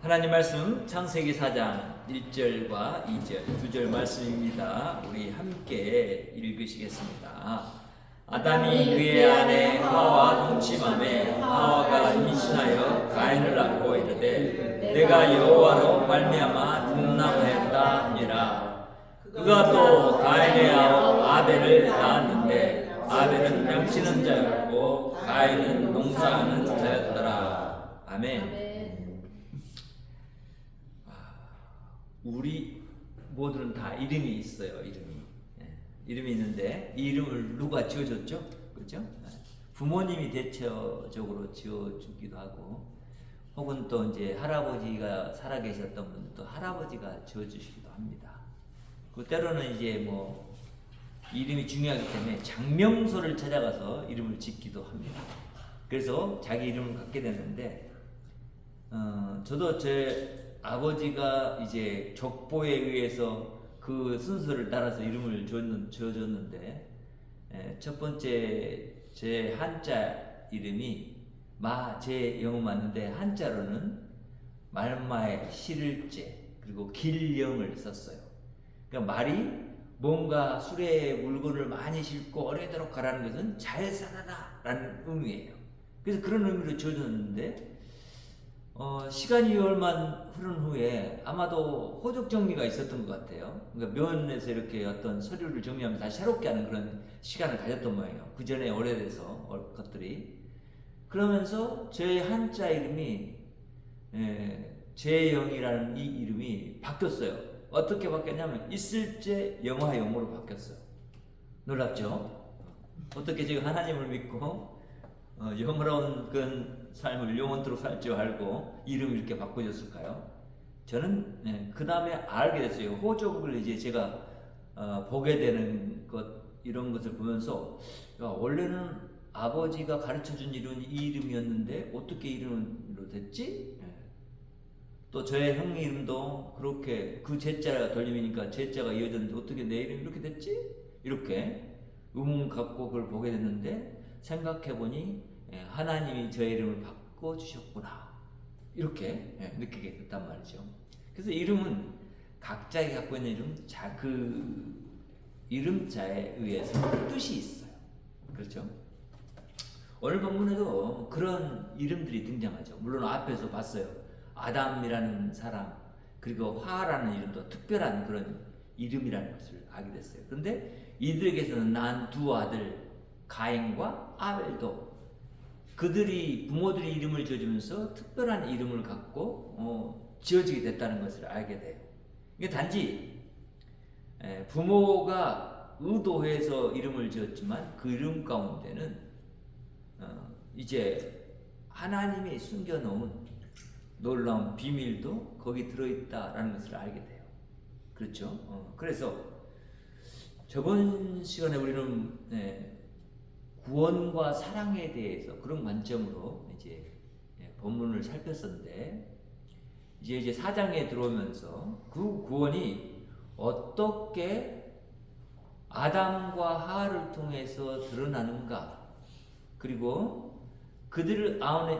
하나님 말씀 창세기 4장 1절과 2절, 2절 말씀입니다. 우리 함께 읽으시겠습니다. 아담이 그의 아내 하와와 동침하매 하와가 임신하여 가인을 낳고 이르되 내가 여호와로 말미암아 등남하였다 하니라. 그가 또 가인의 아우 아벨을 낳았는데 아벨은 양치는 자였고 가인은 농사하는 자였더라. 아멘. 우리 모두는 다 이름이 있어요. 이름이 있는데 이 이름을 누가 지어줬죠? 그렇죠? 부모님이 대체적으로 지어주기도 하고, 혹은 또 이제 할아버지가 살아계셨던 분들도 할아버지가 지어주시기도 합니다. 그 때로는 이제 뭐 이름이 중요하기 때문에 장명소를 찾아가서 이름을 짓기도 합니다. 그래서 자기 이름을 갖게 됐는데, 저도 제 아버지가 이제 족보에 의해서 그 순서를 따라서 이름을 지어줬는데, 첫 번째 제 한자 이름이 제 영어 맞는데 한자로는 말마에 실을제 그리고 길영을 썼어요. 그러니까 말이 뭔가 수레에 물건을 많이 싣고 오래도록 가라는 것은 잘 살아라 라는 의미예요. 그래서 그런 의미로 지어줬는데, 시간이 얼마 흐른 후에 아마도 호적 정리가 있었던 것 같아요. 그러니까 면에서 이렇게 어떤 서류를 정리하면 다시 새롭게 하는 그런 시간을 가졌던 모양이에요. 그 전에 오래돼서 것들이. 그러면서 제 한자 이름이 재영이라는 이 이름이 바뀌었어요. 어떻게 바뀌었냐면 있을제 영화영으로 바뀌었어요. 놀랍죠? 어떻게 제가 하나님을 믿고 영원한 그 삶을 영원토록 살 줄 알고 이름을 이렇게 바꿔줬을까요? 저는 그 다음에 알게 됐어요. 호적을 이제 제가 보게 되는 이런 것을 보면서, 원래는 아버지가 가르쳐준 이름이 이 이름이었는데 어떻게 이름으로 됐지? 또 저의 형 이름도 그렇게 그 제자가 돌림이니까 제자가 이어졌는데 어떻게 내 이름이 이렇게 됐지? 이렇게 의문 갖고 그걸 보게 됐는데, 생각해보니 하나님이 저의 이름을 바꿔주셨구나 이렇게 느끼게 됐단 말이죠. 그래서 이름은 각자가 갖고 있는 이름, 그 이름자에 의해서 뜻이 있어요. 그렇죠? 오늘 본문에도 그런 이름들이 등장하죠. 물론 앞에서 봤어요. 아담이라는 사람, 그리고 화라는 이름도 특별한 그런 이름이라는 것을 알게 됐어요. 그런데 이들에게서는 난 두 아들 가인과 아벨도 부모들이 이름을 지어주면서 특별한 이름을 갖고 지어지게 됐다는 것을 알게 돼요. 이게 단지 부모가 의도해서 이름을 지었지만 그 이름 가운데는 이제 하나님이 숨겨놓은 놀라운 비밀도 거기 들어있다라는 것을 알게 돼요. 그렇죠? 그래서 저번 시간에 우리는 구원과 사랑에 대해서 그런 관점으로 이제 본문을 살폈었는데, 이제 4장에 들어오면서 그 구원이 어떻게 아담과 하와를 통해서 드러나는가, 그리고 그들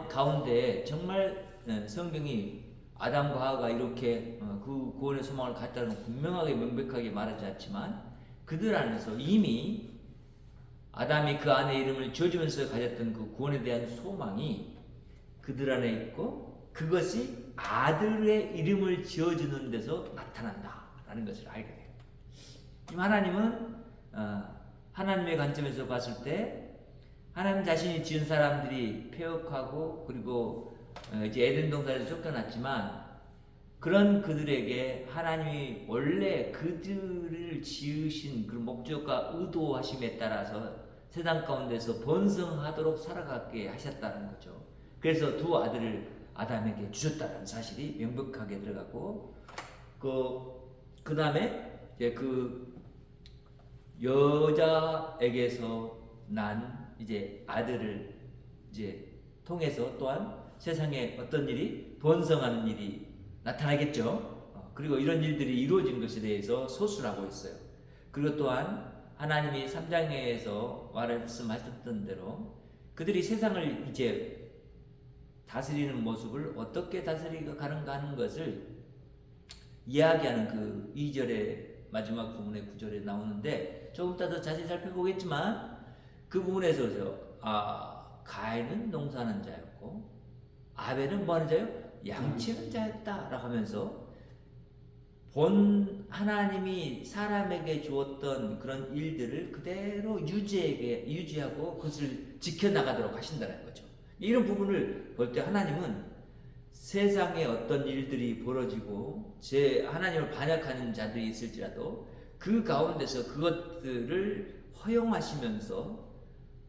가운데 정말 성경이 아담과 하와가 이렇게 그 구원의 소망을 갖다는 분명하게 명백하게 말하지 않지만, 그들 안에서 이미 아담이 그 아내의 이름을 지어주면서 가졌던 그 구원에 대한 소망이 그들 안에 있고, 그것이 아들의 이름을 지어주는 데서 나타난다라는 것을 알게 돼요. 하나님은 하나님의 관점에서 봤을 때 하나님 자신이 지은 사람들이 폐역하고 그리고 이제 에덴 동산에서 쫓겨났지만, 그런 그들에게 하나님이 원래 그들을 지으신 그 목적과 의도하심에 따라서 세상 가운데서 번성하도록 살아가게 하셨다는 거죠. 그래서 두 아들을 아담에게 주셨다는 사실이 명백하게 들어가고, 그 다음에 이제 그 여자에게서 난 이제 아들을 이제 통해서 또한 세상에 어떤 일이 번성하는 일이 나타나겠죠. 그리고 이런 일들이 이루어진 것에 대해서 소수를 하고 있어요. 그리고 또한 하나님이 3장에서 말씀하셨던 대로 그들이 세상을 이제 다스리는 모습을 어떻게 다스리고 가는가 하는 것을 이야기하는 그 2절의 마지막 부분의 9절에 나오는데 조금 이따 더 자세히 살펴보겠지만 그 부분에서 가인은 농사하는 자였고 아벨은 뭐하는 자요? 양치는 자였다라고 하면서 본 하나님이 사람에게 주었던 그런 일들을 그대로 유지하고 그것을 지켜나가도록 하신다는 거죠. 이런 부분을 볼 때 하나님은 세상에 어떤 일들이 벌어지고 하나님을 반역하는 자들이 있을지라도 그 가운데서 그것들을 허용하시면서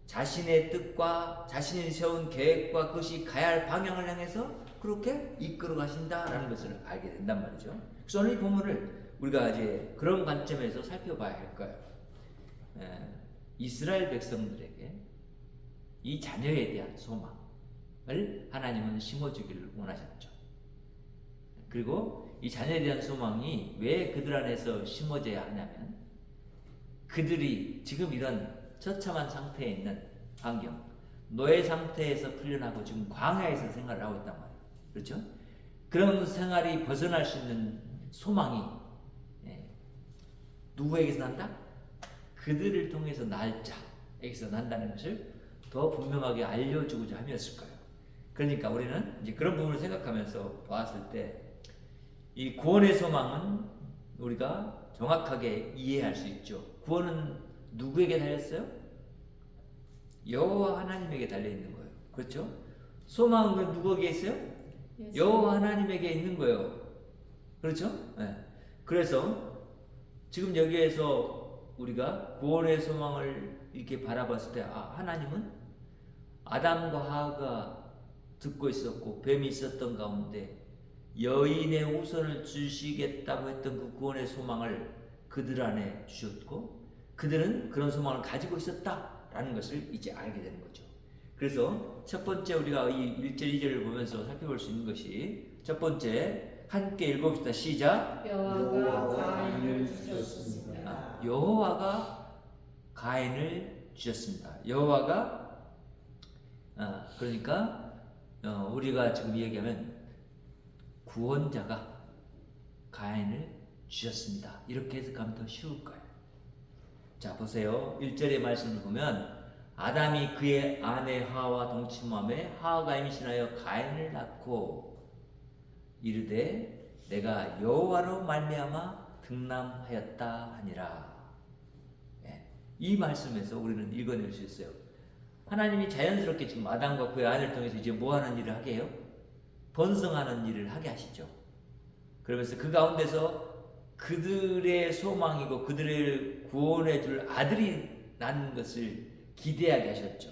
자신의 뜻과 자신이 세운 계획과 그것이 가야 할 방향을 향해서 그렇게 이끌어 가신다라는 것을 알게 된단 말이죠. 그래서 오늘 이 본문을 우리가 이제 그런 관점에서 살펴봐야 할 거예요. 이스라엘 백성들에게 이 자녀에 대한 소망을 하나님은 심어주기를 원하셨죠. 그리고 이 자녀에 대한 소망이 왜 그들 안에서 심어져야 하냐면 그들이 지금 이런 처참한 상태에 있는 환경, 노예 상태에서 풀려나고 지금 광야에서 생활을 하고 있단 말이에요. 그렇죠? 그런 생활이 벗어날 수 있는 소망이 누구에게서 난다? 그들을 통해서 날짜에게서 난다는 것을 더 분명하게 알려주고자 함이었을 거예요. 그러니까 우리는 이제 그런 부분을 생각하면서 봤을 때 이 구원의 소망은 우리가 정확하게 이해할 수 있죠. 구원은 누구에게 달렸어요? 여호와 하나님에게 달려 있는 거예요. 그렇죠? 소망은 누구에게 있어요? 여호와 하나님에게 있는 거예요. 그렇죠? 네. 그래서 지금 여기에서 우리가 구원의 소망을 이렇게 바라봤을 때 하나님은 아담과 하와가 듣고 있었고 뱀이 있었던 가운데 여인의 후손을 주시겠다고 했던 그 구원의 소망을 그들 안에 주셨고 그들은 그런 소망을 가지고 있었다라는 것을 이제 알게 되는 거죠. 그래서 첫 번째 우리가 이 1절 2절을 보면서 살펴볼 수 있는 것이 첫 번째 함께 읽어봅시다. 시작. 여호와가 가인을 주셨습니다. 여호와가 가인을 주셨습니다. 여호와가 그러니까 우리가 지금 얘기하면 구원자가 가인을 주셨습니다. 이렇게 해석하면 더 쉬울 거예요. 자 보세요. 1절의 말씀을 보면 아담이 그의 아내 하와와 동침함에 하와가 임신하여 가인을 낳고 이르되 내가 여호와로 말미암아 등남하였다 하니라. 이 말씀에서 우리는 읽어낼 수 있어요. 하나님이 자연스럽게 지금 아담과 그의 아내를 통해서 이제 뭐 하는 일을 하게 해요? 번성하는 일을 하게 하시죠. 그러면서 그 가운데서 그들의 소망이고 그들을 구원해 줄 아들이 낳는 것을 기대하게 하셨죠.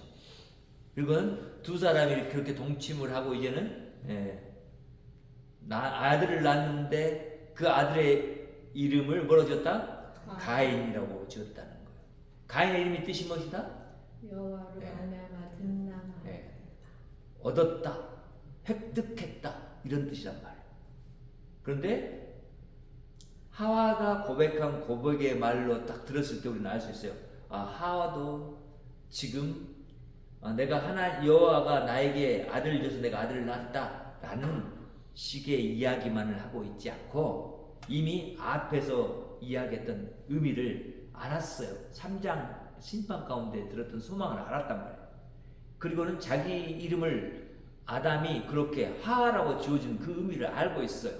그리고는 두 사람이 그렇게 동침을 하고 이제는 아들을 낳는데 그 아들의 이름을 뭐라고 지었다? 가인이라고 지었다는 거예요. 가인의 이름이 뜻이 무엇이다? 여호와로 말미암아 등남하였다. 얻었다, 획득했다 이런 뜻이란 말이에요. 그런데 하와가 고백한 고백의 말로 딱 들었을 때 우리는 알 수 있어요. 하와도 지금 내가 여호와가 나에게 아들을 줘서 내가 아들을 낳았다라는 식의 이야기만을 하고 있지 않고 이미 앞에서 이야기했던 의미를 알았어요. 3장 심판 가운데 들었던 소망을 알았단 말이에요. 그리고는 자기 이름을 아담이 그렇게 하와라고 지어준 그 의미를 알고 있어요.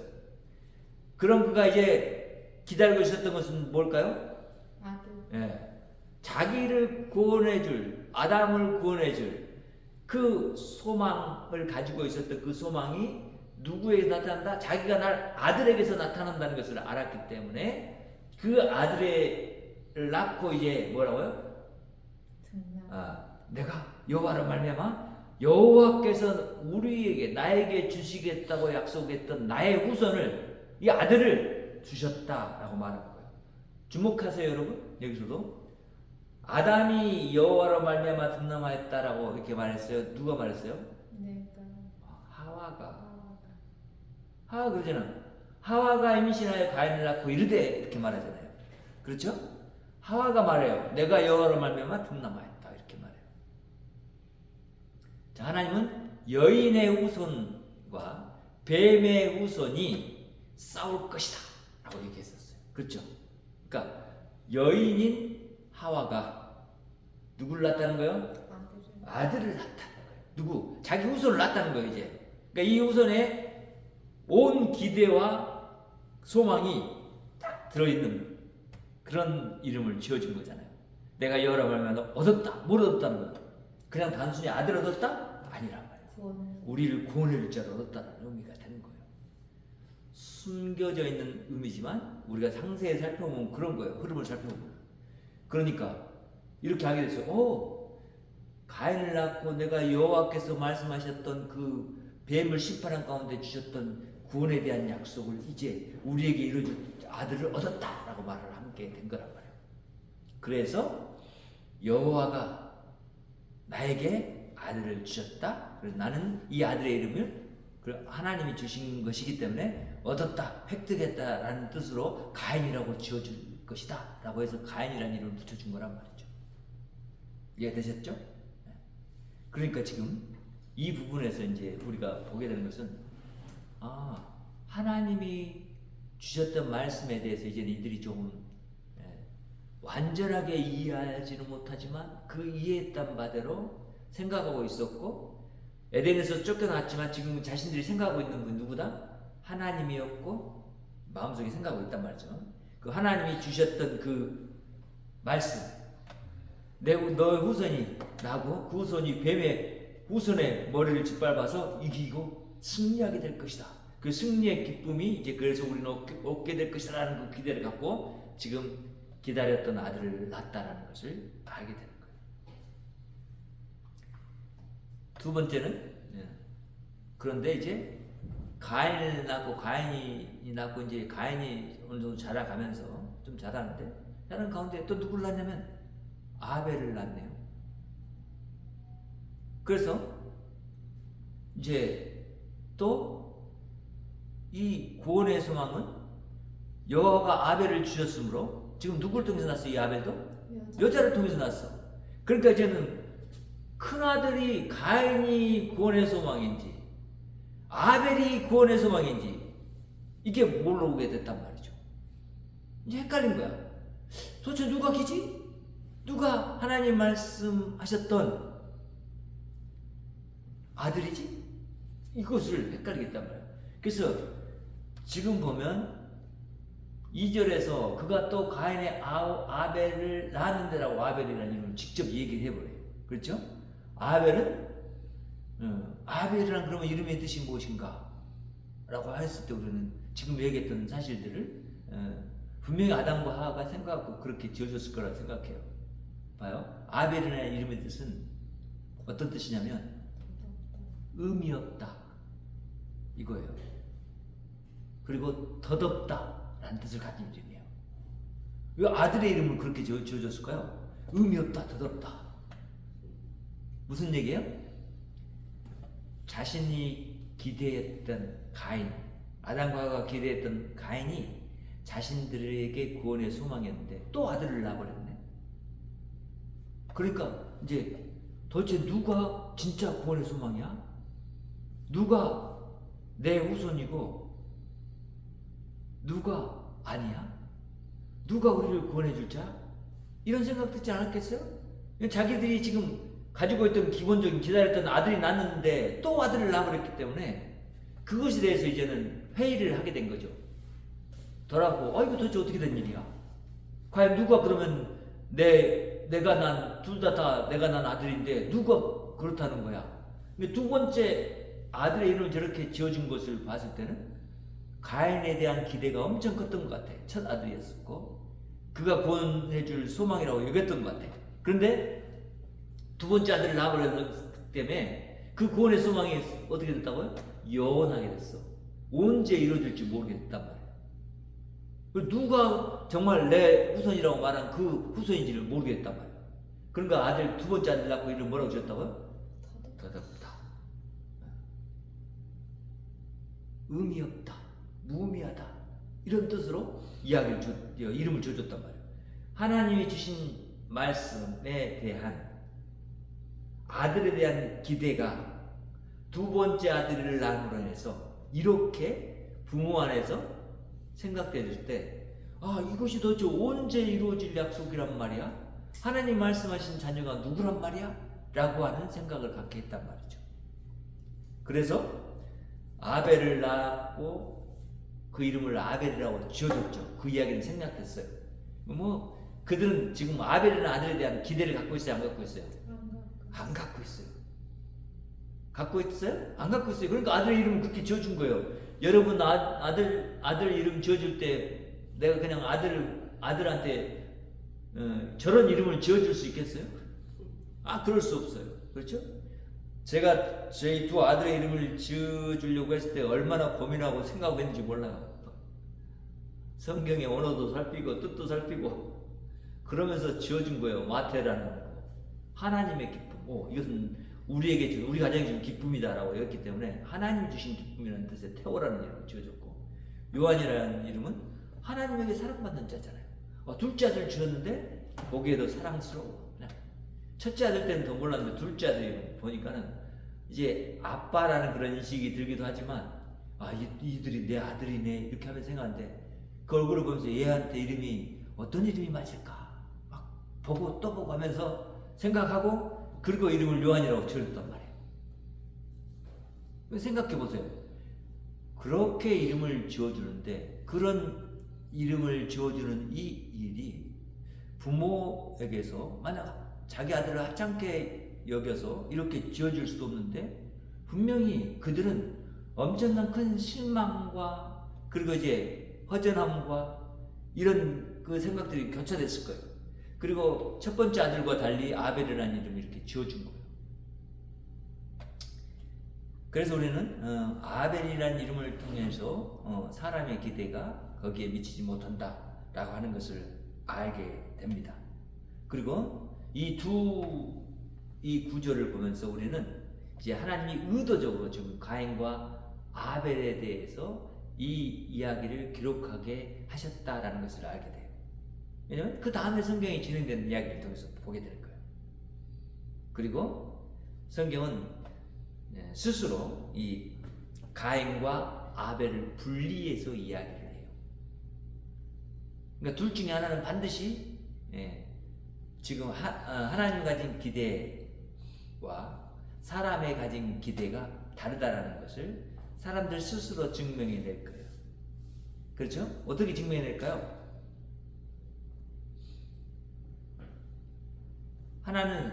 그럼 그가 이제 기다리고 있었던 것은 뭘까요? 아들. 자기를 구원해줄, 아담을 구원해줄 그 소망을 가지고 있었던 그 소망이 누구에게 나타난다? 자기가 날 아들에게서 나타난다는 것을 알았기 때문에 그 아들을 낳고 이제 뭐라고요? 내가 여호와로 말미암아 여호와께서 우리에게 나에게 주시겠다고 약속했던 나의 후손을 이 아들을 주셨다라고 말하는 거예요. 주목하세요, 여러분. 여기서도 아담이 여호와로 말미암아 등남하였다라고 이렇게 말했어요. 누가 말했어요? 하와가 그러잖아. 하와가 임신하여 가인을 낳고 이르되 이렇게 말하잖아요. 그렇죠? 하와가 말해요. 내가 여호와로 말미암아 등남하였다 이렇게 말해요. 자, 하나님은 여인의 후손과 뱀의 후손이 싸울 것이다 라고 얘기했었어요. 그렇죠? 그러니까 여인인 하와가 누구를 낳았다는 거예요? 아들을 낳았다는 거예요. 누구? 자기 후손을 낳았다는 거예요. 이제 그러니까 이 후손에 온 기대와 소망이 딱 들어있는 그런 이름을 지어준 거잖아요. 내가 여호와라 말하면 얻었다. 뭘 얻었다는 거예요? 그냥 단순히 아들 얻었다? 아니란 말이에요. 우리를 구원해 줄 자를 얻었다는 의미가 되는 거예요. 숨겨져 있는 의미지만 우리가 상세히 살펴보면 그런 거예요. 흐름을 살펴보면. 그러니까 이렇게 하게 됐어요. 가인을 낳고 내가 여호와께서 말씀하셨던 그 뱀을 심판한 가운데 주셨던 구원에 대한 약속을 이제 우리에게 이루어줄 아들을 얻었다라고 말을 함께 된 거란 말이에요. 그래서 여호와가 나에게 아들을 주셨다. 그래서 나는 이 아들의 이름을 하나님이 주신 것이기 때문에 얻었다, 획득했다라는 뜻으로 가인이라고 지어줄 것이다 라고 해서 가인이라는 이름을 붙여준 거란 말이죠. 이해되셨죠? 그러니까 지금 이 부분에서 이제 우리가 보게 되는 것은 하나님이 주셨던 말씀에 대해서 이제는 이들이 조금 완전하게 이해하지는 못하지만 그 이해했던 바대로 생각하고 있었고, 에덴에서 쫓겨났지만 지금 자신들이 생각하고 있는 분 누구다? 하나님이었고 마음속에 생각하고 있단 말이죠. 그 하나님이 주셨던 그 말씀, 너의 후손이 나고 그 후손이 뱀의 후손의 머리를 짓밟아서 이기고 승리하게 될 것이다. 그 승리의 기쁨이 이제 그래서 우리는 얻게 될 것이라는 그 기대를 갖고 지금 기다렸던 아들을 낳았다라는 것을 알게 되는 거예요. 두 번째는 그런데 이제 가인을 낳고 이제 가인이 어느 정도 자라가면서 좀 자라는데 자라는 가운데 또 누구를 낳냐면 아벨을 낳네요. 그래서 이제 또 이 구원의 소망은 여호와가 아벨을 주셨으므로 지금 누구를 통해서 낳았어? 이 아벨도? 여자를 통해서 낳았어. 그러니까 이제는 큰 아들이 가인이 구원의 소망인지 아벨이 구원의 소망인지 이게 모르게 됐단 말이죠. 이제 헷갈린 거야. 도대체 누가 기지? 누가 하나님 말씀하셨던 아들이지? 이것을 헷갈리겠단 말이야. 그래서 지금 보면 2절에서 그가 또 가인의 아벨을 낳았는데라고 아벨이라는 이름을 직접 얘기를 해버려요. 그렇죠? 아벨은 아벨이란 그러면 이름의 뜻이 무엇인가? 라고 했을 때 우리는 지금 얘기했던 사실들을 분명히 아담과 하와가 생각하고 그렇게 지어줬을 거라고 생각해요. 봐요. 아벨이라는 이름의 뜻은 어떤 뜻이냐면 의미 없다 이거예요. 그리고 덧없다 라는 뜻을 가진 이름이에요. 왜 아들의 이름을 그렇게 지어줬을까요? 의미 없다, 덧없다. 무슨 얘기예요? 자신이 기대했던 가인, 아담과 하와가 기대했던 가인이 자신들에게 구원의 소망이었는데 또 아들을 낳아버렸네. 그러니까 이제 도대체 누가 진짜 구원의 소망이야? 누가 내 후손이고 누가 아니야? 누가 우리를 구원해 줄 자? 이런 생각 듣지 않았겠어요? 자기들이 지금 가지고 있던 기본적인 기다렸던 아들이 낳았는데 또 아들을 낳아버렸기 때문에 그것에 대해서 이제는 회의를 하게 된 거죠. 돌아보고 이거 도대체 어떻게 된 일이야? 과연 누가 그러면 내가 난 둘 다 내가 난 아들인데 누가 그렇다는 거야? 근데 두 번째 아들의 이름을 저렇게 지어준 것을 봤을 때는 가인에 대한 기대가 엄청 컸던 것 같아. 첫 아들이었고 그가 구원해줄 소망이라고 여겼던 것 같아. 그런데 두 번째 아들을 낳아버렸기 때문에 그 구원의 소망이 어떻게 됐다고요? 영원하게 됐어. 언제 이루어질지 모르게 됐단 말이야. 누가 정말 내 후손이라고 말한 그 후손인지를 모르게 됐단 말이야. 그러니까 아들 두 번째 아들 낳고 이름 뭐라고 지었다고요? 덧없다. 의미 없다. 무의미하다. 이런 뜻으로 이름을 지어줬단 말이에요. 하나님이 주신 말씀에 대한 아들에 대한 기대가 두 번째 아들을 낳음으로 인해서 이렇게 부모 안에서 생각될 때 이것이 도대체 언제 이루어질 약속이란 말이야? 하나님 말씀하신 자녀가 누구란 말이야? 라고 하는 생각을 갖게 했단 말이죠. 그래서 아벨을 낳았고 그 이름을 아벨이라고 지어줬죠. 그 이야기는 생략됐어요. 그들은 지금 아벨이라는 아들에 대한 기대를 갖고 있어요? 안 갖고 있어요? 안 갖고 있어요. 갖고 있어요? 안 갖고 있어요. 그러니까 아들의 이름을 그렇게 지어준 거예요. 여러분 아들 이름 지어줄 때 내가 그냥 아들한테 저런 이름을 지어줄 수 있겠어요? 그럴 수 없어요. 그렇죠? 제가 저희 두 아들의 이름을 지어주려고 했을 때 얼마나 고민하고 생각하고 했는지 몰라요. 성경의 언어도 살피고 뜻도 살피고 그러면서 지어준 거예요. 마태라는 하나님의 기쁨. 이것은 우리 가정이 준 기쁨이다라고 했기 때문에 하나님이 주신 기쁨이라는 뜻의 태호라는 이름을 지어줬고, 요한이라는 이름은 하나님에게 사랑받는 자잖아요. 둘째 아들 지었는데 보기에도 사랑스러워. 첫째 아들 때는 더 몰랐는데 둘째 아들이 보니까는 이제 아빠라는 그런 인식이 들기도 하지만 이들이 내 아들이네 이렇게 하면서 생각하는데 그 얼굴을 보면서 얘한테 이름이 어떤 이름이 맞을까 막 보고 또 보고 하면서 생각하고 그리고 이름을 요한이라고 지어줬단 말이에요. 생각해 보세요. 그렇게 이름을 지어주는데 그런 이름을 지어주는 이 일이 부모에게서 만약 자기 아들을 하찮게 여겨서 이렇게 지어줄 수도 없는데 분명히 그들은 엄청난 큰 실망과 그리고 이제 허전함과 이런 그 생각들이 교차됐을 거예요. 그리고 첫 번째 아들과 달리 아벨이라는 이름을 이렇게 지어준 거예요. 그래서 우리는 아벨이라는 이름을 통해서 사람의 기대가 거기에 미치지 못한다라고 하는 것을 알게 됩니다. 그리고 이 구절을 보면서 우리는 이제 하나님이 의도적으로 지금 가인과 아벨에 대해서 이 이야기를 기록하게 하셨다라는 것을 알게 돼요. 왜냐하면 그 다음에 성경이 진행되는 이야기를 통해서 보게 될 거예요. 그리고 성경은 스스로 이 가인과 아벨을 분리해서 이야기를 해요. 그러니까 둘 중에 하나는 반드시 지금 하나님 가진 기대와 사람의 가진 기대가 다르다라는 것을 사람들 스스로 증명해낼 거예요. 그렇죠? 어떻게 증명해낼까요? 하나는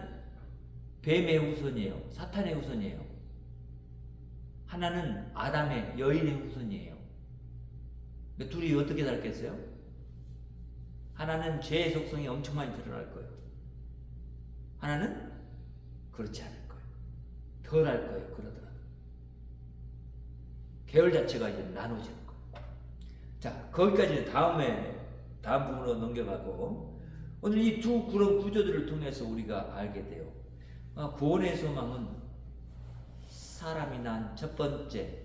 뱀의 후손이에요. 사탄의 후손이에요. 하나는 아담의 여인의 후손이에요. 그러니까 둘이 어떻게 다르겠어요? 하나는 죄의 속성이 엄청 많이 드러날 거예요. 하나는 그렇지 않을 거예요. 덜 할 거예요. 그러더라도. 계열 자체가 이제 나눠지는 거예요. 자, 거기까지는 다음 부분으로 넘겨가고, 오늘 이 두 그런 구조들을 통해서 우리가 알게 돼요. 구원의 소망은 사람이 난 첫 번째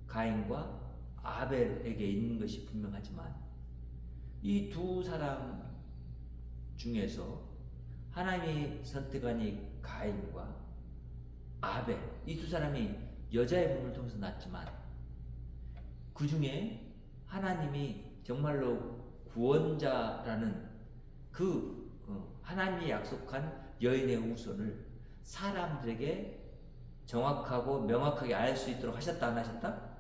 가인과 아벨에게 있는 것이 분명하지만 이 두 사람 중에서 하나님이 선택한 이 가인과 아벨, 이 두 사람이 여자의 몸을 통해서 낳았지만 그 중에 하나님이 정말로 구원자라는 그 하나님이 약속한 여인의 후손을 사람들에게 정확하고 명확하게 알 수 있도록 하셨다 안 하셨다?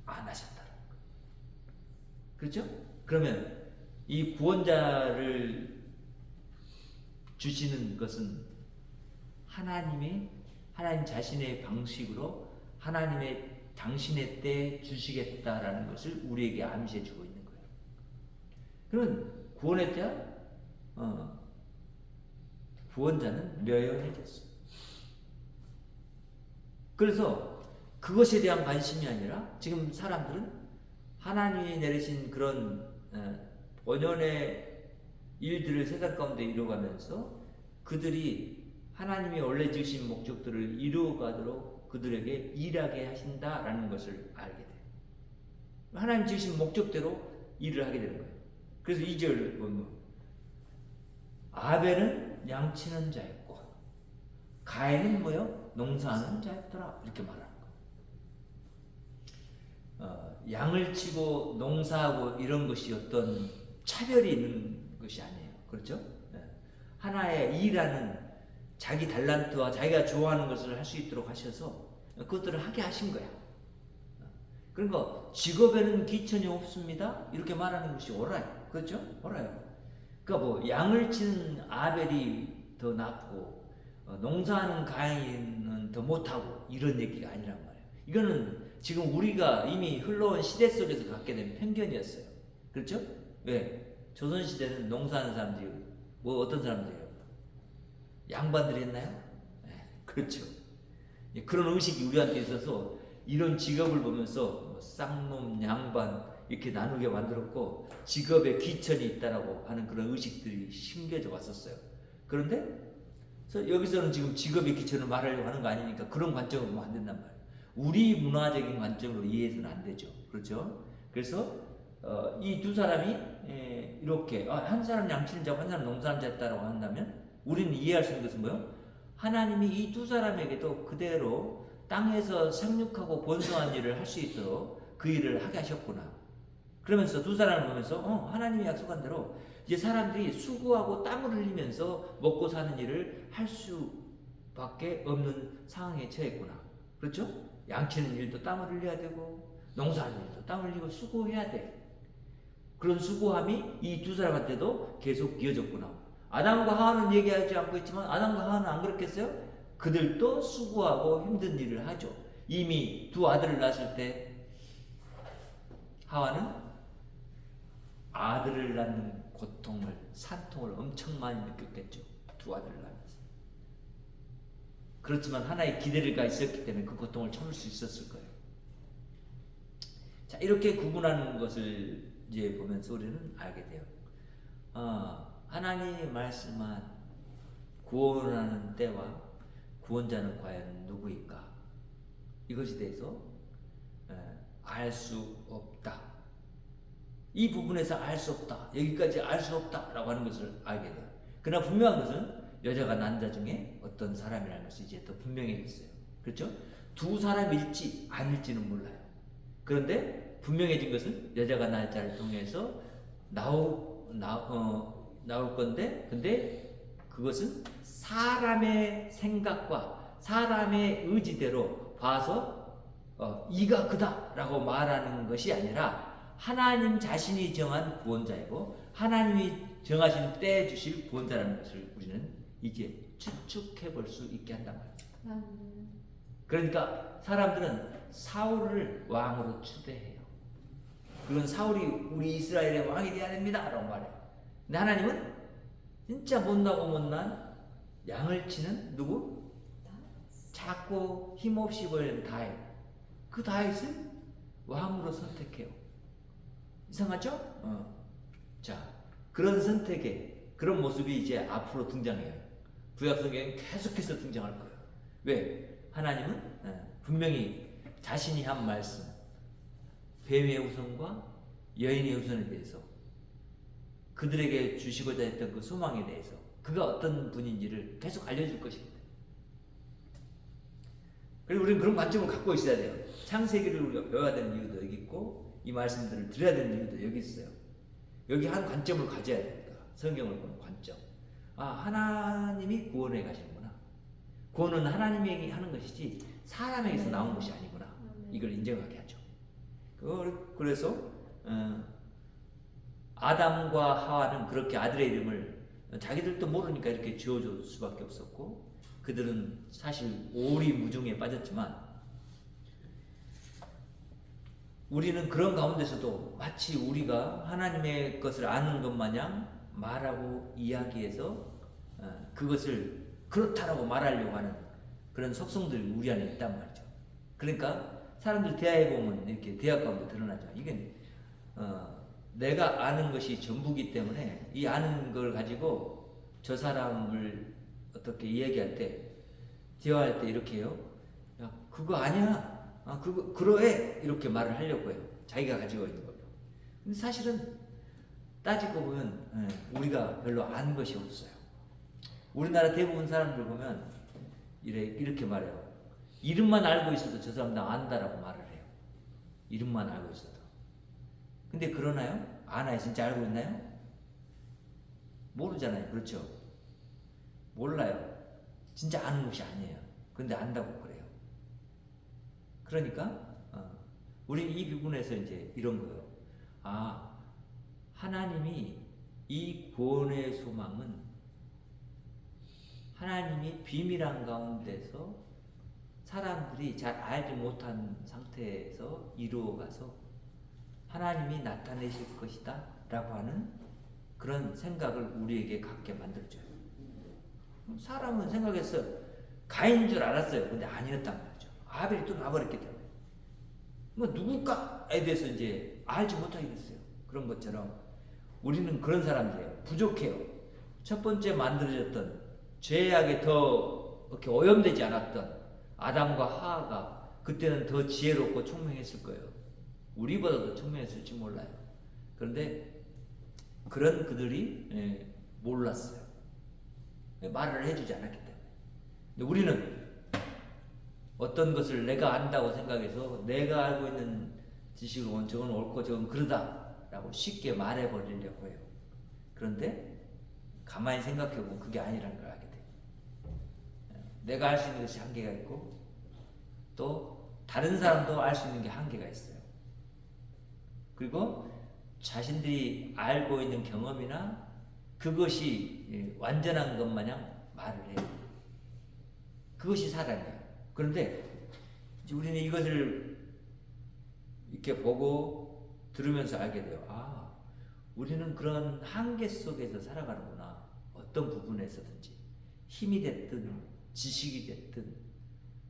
안 하셨다. 그렇죠? 그러면 이 구원자를 주시는 것은 하나님 자신의 방식으로 당신의 때에 주시겠다라는 것을 우리에게 암시해 주고 있는 거예요. 그러면 구원의 때야 구원자는 묘연해졌어. 그래서 그것에 대한 관심이 아니라 지금 사람들은 하나님이 내리신 그런 본연의 일들을 세상 가운데 이루어가면서 그들이 하나님이 원래 지으신 목적들을 이루어가도록 그들에게 일하게 하신다라는 것을 알게 돼요. 하나님 지으신 목적대로 일을 하게 되는 거예요. 그래서 2절을 보면 아벨은 양치는 자였고 가인은 뭐요? 농사하는 자였더라 이렇게 말하는 거예요. 양을 치고 농사하고 이런 것이 어떤 차별이 있는 것이 아니에요. 그렇죠? 예. 하나의 일하는 자기 달란트와 자기가 좋아하는 것을 할 수 있도록 하셔서 그것들을 하게 하신 거야. 그러니까 직업에는 기천이 없습니다. 이렇게 말하는 것이 옳아요. 그렇죠? 옳아요. 그러니까 뭐 양을 치는 아벨이 더 낫고 농사하는 가인은 더 못하고 이런 얘기가 아니란 말이에요. 이거는 지금 우리가 이미 흘러온 시대 속에서 갖게 된 편견이었어요. 그렇죠? 왜? 조선시대는 농사하는 사람들이 뭐 어떤 사람들이에요? 양반들이 했나요? 네, 그렇죠. 그런 의식이 우리한테 있어서 이런 직업을 보면서 뭐 쌍놈, 양반 이렇게 나누게 만들었고 직업에 귀천이 있다라고 하는 그런 의식들이 심겨져 왔었어요. 그런데 여기서는 지금 직업의 귀천을 말하려고 하는 거 아니니까 그런 관점으로 보면 안 된단 말이에요. 우리 문화적인 관점으로 이해해서는 안 되죠. 그렇죠? 그래서 이 두 사람이 이렇게 한 사람 양치는 자고 한 사람 농사하는 자였다라고 한다면 우리는 이해할 수 있는 것은 뭐예요? 하나님이 이 두 사람에게도 그대로 땅에서 생육하고 번성한 일을 할 수 있도록 그 일을 하게 하셨구나. 그러면서 두 사람을 보면서 하나님이 약속한 대로 이제 사람들이 수고하고 땀을 흘리면서 먹고 사는 일을 할 수밖에 없는 상황에 처했구나. 그렇죠? 양치는 일도 땀을 흘려야 되고 농사하는 일도 땀을 흘리고 수고해야 돼. 그런 수고함이 이 두 사람한테도 계속 이어졌구나. 아담과 하와는 얘기하지 않고 있지만 아담과 하와는 안 그렇겠어요? 그들도 수고하고 힘든 일을 하죠. 이미 두 아들을 낳았을 때 하와는 아들을 낳는 고통을, 산통을 엄청 많이 느꼈겠죠. 두 아들을 낳으면서. 그렇지만 하나의 기대가 있었기 때문에 그 고통을 참을 수 있었을 거예요. 자, 이렇게 구분하는 것을 이제 보면서 우리는 알게 돼요. 하나님이 말씀한 구원하는 때와 구원자는 과연 누구일까? 이것에 대해서 알 수 없다. 이 부분에서 알 수 없다. 여기까지 알 수 없다라고 하는 것을 알게 돼요. 그러나 분명한 것은 여자가 난 자 중에 어떤 사람이라는 것이 이제 더 분명해졌어요. 그렇죠? 두 사람일지 아닐지는 몰라요. 그런데 분명해진 것은 여자가 날 자를 통해서 나올 건데, 근데 그것은 사람의 생각과 사람의 의지대로 봐서 이가 그다라고 말하는 것이 아니라 하나님 자신이 정한 구원자이고 하나님이 정하신 때에 주실 구원자라는 것을 우리는 이제 추측해 볼 수 있게 한단 말이에요. 그러니까 사람들은 사울을 왕으로 추대해요. 그건 사울이 우리 이스라엘의 왕이 되어야 됩니다 라고 말해요. 근데 하나님은 진짜 못나고 못난 양을 치는 누구? 작고 힘없이 보이는 다윗. 그 다윗을 왕으로 선택해요. 이상하죠? 자, 그런 선택에 그런 모습이 이제 앞으로 등장해요. 구약성경에 계속해서 등장할 거예요. 왜? 하나님은 분명히 자신이 한 말씀, 뱀의 우선과 여인의 우선에 대해서 그들에게 주시고자 했던 그 소망에 대해서 그가 어떤 분인지를 계속 알려줄 것입니다. 그리고 우리는 그런 관점을 갖고 있어야 돼요. 창세기를 우리가 배워야 되는 이유도 여기 있고 이 말씀들을 드려야 되는 이유도 여기 있어요. 여기 한 관점을 가져야 됩니다. 성경을 보는 관점. 하나님이 구원해 가시는구나. 구원은 하나님에게 하는 것이지 사람에게서 나온 것이 아니구나. 이걸 인정하게 하죠. 그래서 아담과 하와는 그렇게 아들의 이름을 자기들도 모르니까 이렇게 지어줄 수밖에 없었고 그들은 사실 오리무중에 빠졌지만 우리는 그런 가운데서도 마치 우리가 하나님의 것을 아는 것 마냥 말하고 이야기해서 그것을 그렇다라고 말하려고 하는 그런 속성들이 우리 안에 있단 말이죠. 그러니까 사람들 대화해 보면 이렇게 대화 가운데 드러나죠. 이게 내가 아는 것이 전부기 때문에 이 아는 걸 가지고 저 사람을 어떻게 이야기할 때 대화할 때 이렇게 해요. 야, 그거 아니야. 그거 그러해 이렇게 말을 하려고 해요. 자기가 가지고 있는 걸로. 근데 사실은 따지고 보면 우리가 별로 아는 것이 없어요. 우리나라 대부분 사람들 보면 이렇게 말해요. 이름만 알고 있어도 저 사람 나 안다라고 말을 해요. 이름만 알고 있어도. 근데 그러나요? 아나요? 진짜 알고 있나요? 모르잖아요. 그렇죠? 몰라요. 진짜 아는 것이 아니에요. 근데 안다고 그래요. 그러니까 우리 이 부분에서 이제 이런 거예요. 아, 하나님이 이 구원의 소망은 하나님이 비밀한 가운데서 사람들이 잘 알지 못한 상태에서 이루어가서 하나님이 나타내실 것이다 라고 하는 그런 생각을 우리에게 갖게 만들어줘요. 사람은 생각했어요. 가인인 줄 알았어요. 근데 아니었단 말이죠. 아벨이 또 나버렸기 때문에. 뭐 누굴까에 대해서 이제 알지 못하게 됐어요. 그런 것처럼 우리는 그런 사람들이에요. 부족해요. 첫 번째 만들어졌던 죄악에 더 이렇게 오염되지 않았던 아담과 하하가 그때는 더 지혜롭고聪明했을 거예요. 우리보다도聪明했을지 몰라요. 그런데 그런 그들이 몰랐어요. 말을 해주지 않았기 때문에. 근데 우리는 어떤 것을 내가 안다고 생각해서 내가 알고 있는 지식으로 저건 옳고 저건 그러다 라고 쉽게 말해버리려고 해요. 그런데 가만히 생각해보면 그게 아니라는 걸 알게 돼요. 내가 알 수 있는 것이 한계가 있고 또 다른 사람도 알 수 있는 게 한계가 있어요. 그리고 자신들이 알고 있는 경험이나 그것이 완전한 것 마냥 말을 해요. 그것이 사람이에요. 그런데 우리는 이것을 이렇게 보고 들으면서 알게 돼요. 아, 우리는 그런 한계 속에서 살아가는구나. 어떤 부분에서든지 힘이 됐든 지식이 됐든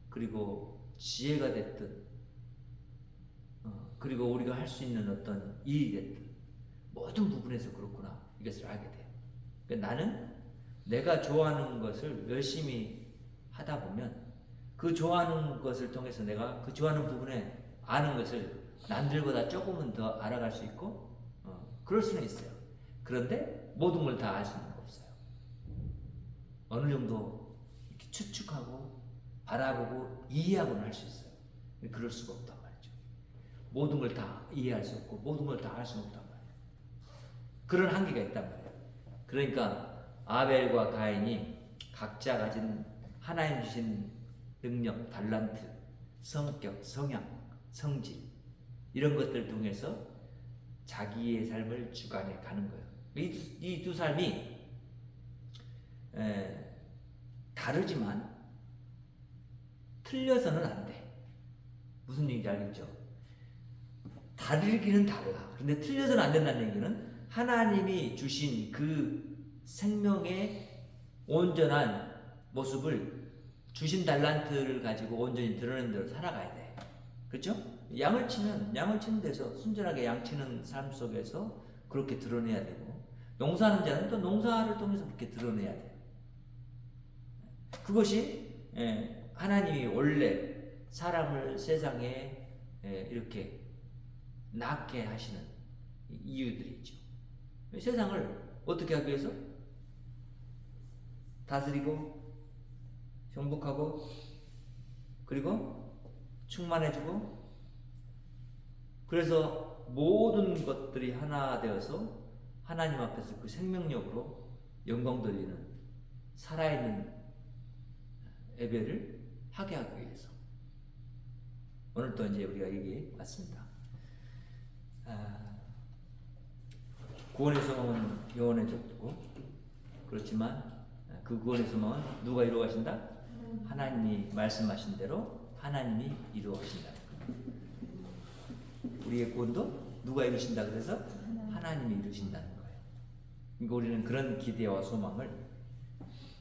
그리고 지혜가 됐든 그리고 우리가 할 수 있는 어떤 일이 됐든 모든 부분에서 그렇구나. 이것을 알게 돼요. 그러니까 나는 내가 좋아하는 것을 열심히 하다 보면 그 좋아하는 것을 통해서 내가 그 좋아하는 부분에 아는 것을 남들보다 조금은 더 알아갈 수 있고 그럴 수는 있어요. 그런데 모든 걸 다 알 수는 없어요. 어느 정도 이렇게 추측하고 바라보고 이해하고는 할 수 있어요. 그럴 수가 없단 말이죠. 모든 걸 다 이해할 수 없고 모든 걸 다 알 수는 없단 말이에요. 그런 한계가 있단 말이에요. 그러니까 아벨과 가인이 각자 가진 하나님 주신 능력, 달란트, 성격, 성향, 성질 이런 것들을 통해서 자기의 삶을 주관해 가는 거예요. 이 두 삶이 다르지만 틀려서는 안 돼. 무슨 얘기인지 알겠죠? 다르기는 달라. 그런데 틀려서는 안 된다는 얘기는 하나님이 주신 그 생명의 온전한 모습을 주신 달란트를 가지고 온전히 드러내는 대로 살아가야 돼. 그렇죠? 양을 치는 데서 순전하게 양치는 삶 속에서 그렇게 드러내야 되고 농사하는 자는 또 농사를 통해서 그렇게 드러내야 돼요. 그것이 하나님이 원래 사람을 세상에 이렇게 낳게 하시는 이유들이 있죠. 세상을 어떻게 하기 위해서? 다스리고 정복하고 그리고 충만해지고 그래서 모든 것들이 하나 되어서 하나님 앞에서 그 생명력으로 영광 돌리는 살아있는 예배를 하게 하기 위해서 오늘 또 이제 우리가 여기에 왔습니다. 구원의 소망은 영원해졌고 그렇지만 그 구원의 소망은 누가 이루어 가신다? 하나님이 말씀하신 대로 하나님이 이루어 가신다. 우리의 구원도 누가 이루신다 그래서 하나님이 이루신다는 거예요. 그러니까 우리는 그런 기대와 소망을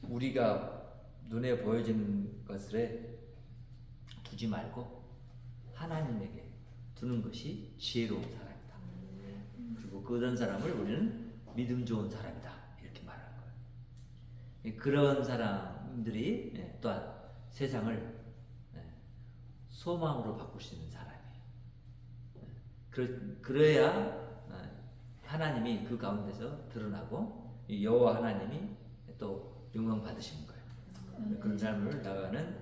우리가 눈에 보여지는 것에 두지 말고 하나님에게 두는 것이 지혜로운 사람이다. 그리고 그런 사람을 우리는 믿음 좋은 사람이다. 이렇게 말하는 거예요. 그런 사람들이 또한 세상을 소망으로 바꿀 수 있는 사람이에요. 그래야 하나님이 그 가운데서 드러나고 여호와 하나님이 또 영광 받으시는 거예요. 그런 삶을 나가는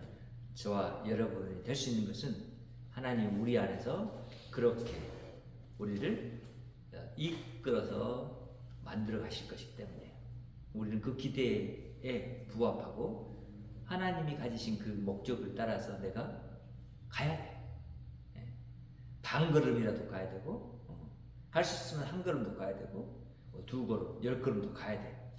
저와 여러분이 될 수 있는 것은 하나님 우리 안에서 그렇게 우리를 이끌어서 만들어 가실 것이기 때문에 우리는 그 기대에 부합하고 하나님이 가지신 그 목적을 따라서 내가 가야 돼. 반 걸음이라도 가야 되고 할 수 있으면 한 걸음도 가야 되고 두 걸음, 10걸음도 가야 돼.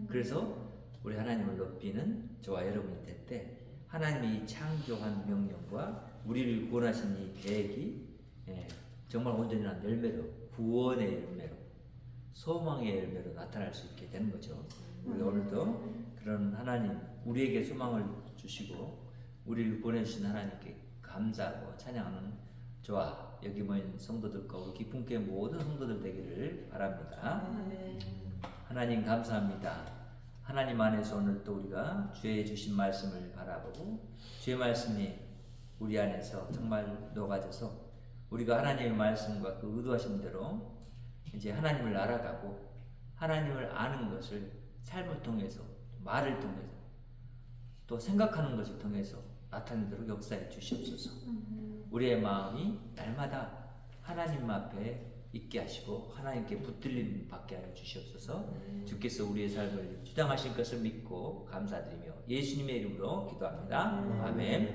그래서 우리 하나님을 높이는 저와 여러분이 될 때 하나님이 창조한 명령과 우리를 구원하신 이 계획이 정말 온전한 열매로, 구원의 열매로, 소망의 열매로 나타날 수 있게 되는 거죠. 우리 오늘도 그런 하나님, 우리에게 소망을 주시고 우리를 보내주신 하나님께 감사하고 찬양하는 저와 여기 모인 성도들과 우리 기쁨교회 모든 성도들 되기를 바랍니다. 하나님 감사합니다. 하나님 안에서 오늘 또 우리가 주의 주신 말씀을 바라보고 주의 말씀이 우리 안에서 정말 녹아져서 우리가 하나님의 말씀과 그 의도하신 대로 이제 하나님을 알아가고 하나님을 아는 것을 삶을 통해서, 말을 통해서, 또 생각하는 것을 통해서 나타내도록 역사해 주시옵소서. 우리의 마음이 날마다 하나님 앞에 있게 하시고 하나님께 붙들림 받게 하여 주시옵소서. 주께서 우리의 삶을 주장하실 것을 믿고 감사드리며 예수님의 이름으로 기도합니다. 아멘.